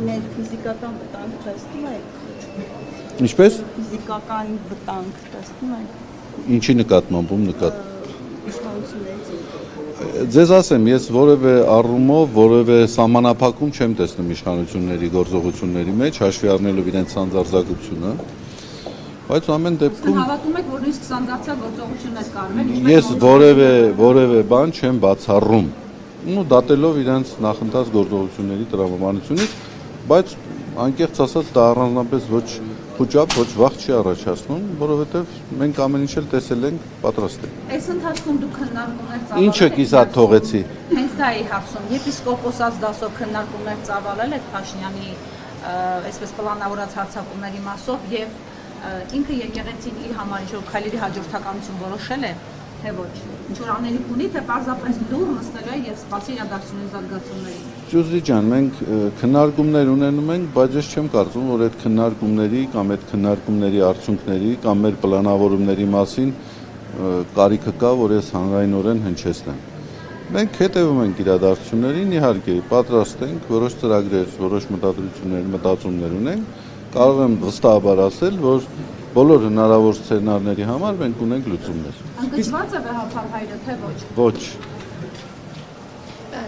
Մեր ֆիզիկական վտանգ տեսնում եք։ Ինչպես։ Ֆիզիկական վտանգ տեսնում եք։ Ինչի նկատմամբ Իշխանություններից։ Ձեզ ասեմ, ես որևէ առումով, որևէ սահմանափակում չեմ տեսնում իշխանությունների գործողությունների մեջ, հաշվի առնելով իրենց սանձարձակությունը, բայց ամեն դեպքում հավատում եք, որ նույնիսկ սանձարձակ գործողություններ կարում են։ Ես որևէ բան չեմ բացառում, ու դատելով իրենց նախընթաց գործողությունների տրամաբանությունից, բայց անկեղծ ասած դա առանձնապես ոչ խոճապ, ոչ վախ չի առաջացնում, որովհետև մենք ամեն ինչ էլ տեսել ենք, պատրաստ ենք։ Այս ընթացքում դուք քննարկումներ ծավալել եք։ Ինչը կիսատ թողեցի։ Հենց դա էի հարցում։ Եպիսկոպոսած դասով քննարկումներ ծավալել եք Փաշինյանի այսպես պլանավորած հարձակումների մասով եւ ինքը եկեղեցին իր համար ինչ-որ քայլերի հաջորդականություն որոշել է, թե ոչ։ Ինչ-որ անելիք ունի, թե պարզապես դուր նստել է եւ սպասի իրադարձությունների զարգացումներին։ Ջուզի ջան, մենք քննարկումներ ունենում ենք, բայց ես չեմ կարծում, որ այդ քննարկումների կամ այդ քննարկումների արդյունքների կամ մեր պլանավորումների մասին կարիքը կա, որ ես հանրայնորեն հնչեցնեմ։ Մենք հետևում ենք իրադարձություններին, իհարկե, պատրաստ ենք, որոշ ծրագրեր, որոշ մտադրություններ, մտածումներ ունենք, կարող եմ վստահաբար ասել, որ բոլոր հնարավոր սցենարների համար մենք ունենք լուծումներ։ Անկճված է վեհապար հայրը, թե ոչ։ Ոչ։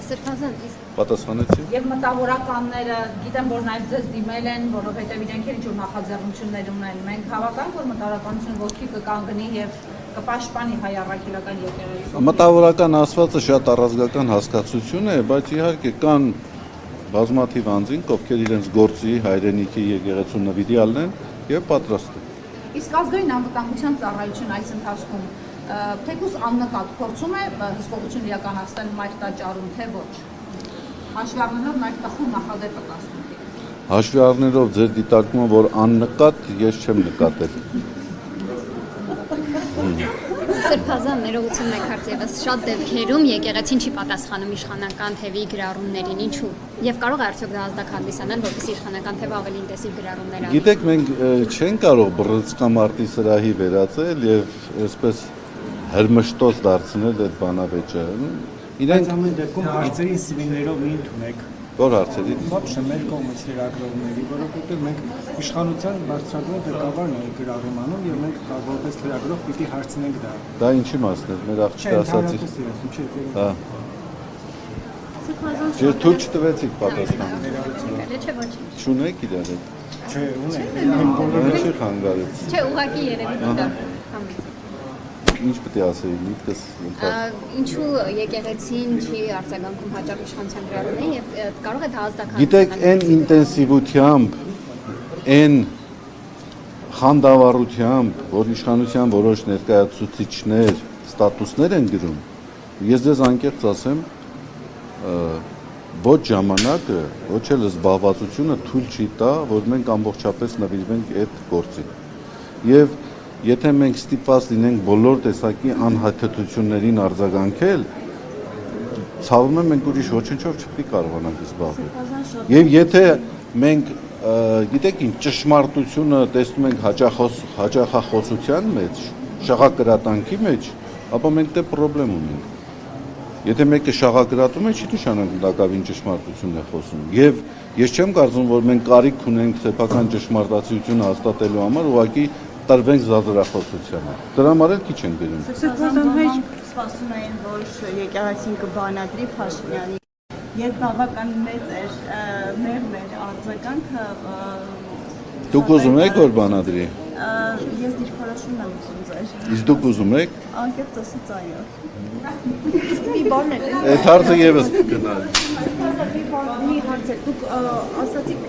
Սրբազան, Պատասխանեցի։ Եվ մտավորականները, գիտեմ, որ նաև ձեզ դիմել են, որովհետև իրենք էլ ինչ-որ նախաձեռնություններ ունեն։ Մենք հավատանք, որ մտավորականությունը ոտքի կկանգնի եւ կպաշտպանի հայ առաքելական եկեղեցին։ Մտավորական ասվածը շատ առազգական հասկացություն է, բայց իհարկե կան բազմաթիվ անձինք, ովքեր իրենց գործի, հայրենիքի եկեղեցու նվիրյալն են եւ պատրաստ են։ Իսկ ազգային անվտանգության ծառայությունը այս ընթացքում թեկուզ աննկատ փորձում է հսկողություն իրականացնել մայր տաճարում, թե ոչ։ Հաշվի առնելով նաև տխուր նախադեպը կասնուկի։ Հաշվի առնելով ձեր դիտարկումը, որ աննկատ, ես չեմ նկատել։ Սրբազան ներողություն մեկ հարց եւս շատ դեպքերում եկեղեցին չի պատասխանում իշխանական թևի գրառումներին, ինչու։ Եվ կարող է արդյոք դա ազդակ հանդիսանալ, որպեսզի իշխանական թևը ավելի ինտենսիվ գրառումներ անի։ Գիտեք, մենք չենք կարող բռնցքամարտի սրահի վերածել եւ այսպես հրմշտոց դարձնել այդ բանավեճը։ Իրենք ամեն դեպքում հարցերին սիվիլներով մի ընդունեք։ Որ հարցերի։ Ոչ մեր կողմից լրագրողների, որովհետև մենք իշխանության բարձրագույն ղեկավարն է գրառում անում եւ մենք որպես լրագրող պիտի հարցնենք դա։ Դա ինչի մասն է, մեր աղջիկը ասացի։ Հա։ Ձեր թույլ չտվեցիք պատասխանը։ Չէ, ոչ։ Չունեք իրար հետ։ Չէ, ունենք։ Ինչի խանգարեց։ Չէ, ուղղակի երևի դա համից։ Ինչ պետք է ասեի, միտքս Ինչու եկեղեցին չի արձագանքում հաճախ իշխանության գրառումներին եւ կարող է դա ազդակ Գիտեք, այն ինտենսիվությամբ, այն խանդավառությամբ, որ իշխանության որոշ ներկայացուցիչներ ստատուսներ են գրում, ես ձեզ անկեղծ ասեմ, ոչ ժամանակը, ոչ էլ զբաղվածությունը թույլ չի տա, որ մենք ամբողջապես նվիրվենք այդ գործին։ Եվ եթե մենք ստիպված լինենք բոլոր տեսակի անհայթություններին արձագանքել, ցավում եմ մենք ուրիշ ոչնչով չպետք է կարողանանք զբաղվել։ Եվ եթե մենք, գիտեք ինչ, ճշմարտությունը տեսնում ենք հաճախախոսության մեջ, շաղակրատանքի մեջ, ապա մենք դե խնդրեմ ունենք։ Եթե մեկը շաղակրատում է, չի նշանակում դակավին ճշմարտությունն է խոսում։ Եվ ես չեմ կարծում, որ մենք կարիք ունենք սեփական ճշմարտացիությունը հաստատելու համար, ուղղակի տրվենք զազրախոսությանը։ Դրա համար էլ քիչ են գրում։ Սպասում էին, որ եկեղեցին կբանադրի Փաշինյանի։ Երբ բավական մեծ էր մեր արձագանքը Դուք ուզում եք որ բանադրի։ Ես դիրքորոշում եմ ուզում ձեր։ Իսկ դուք ուզում եք։ Անկեղծ ասած այո։ Մի բան է։ Այդ հարցը եւս կգնա։ Մի հարց է, դուք ասացիք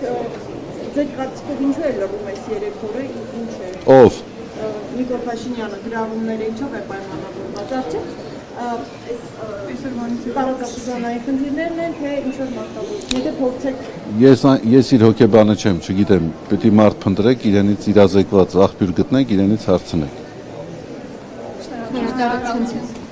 ձեր կարծիքով ինչու է լռում այս 3 օրը, ինչ է։ Ով։ Նիկոլ Փաշինյանը գրառումները ինչով է պայմանավորված, արդյոք այս տարածաշրջանային խնդիրներն են, թե ինչ-որ մարտավարություն, եթե փորձեք։ Ես իր հոգեբանը չեմ, չգիտեմ, պետք է մարդ փնտրեք, իրենից իրազեկված աղբյուր գտնեք, իրենից հարցնեք։ Շնորհակալություն։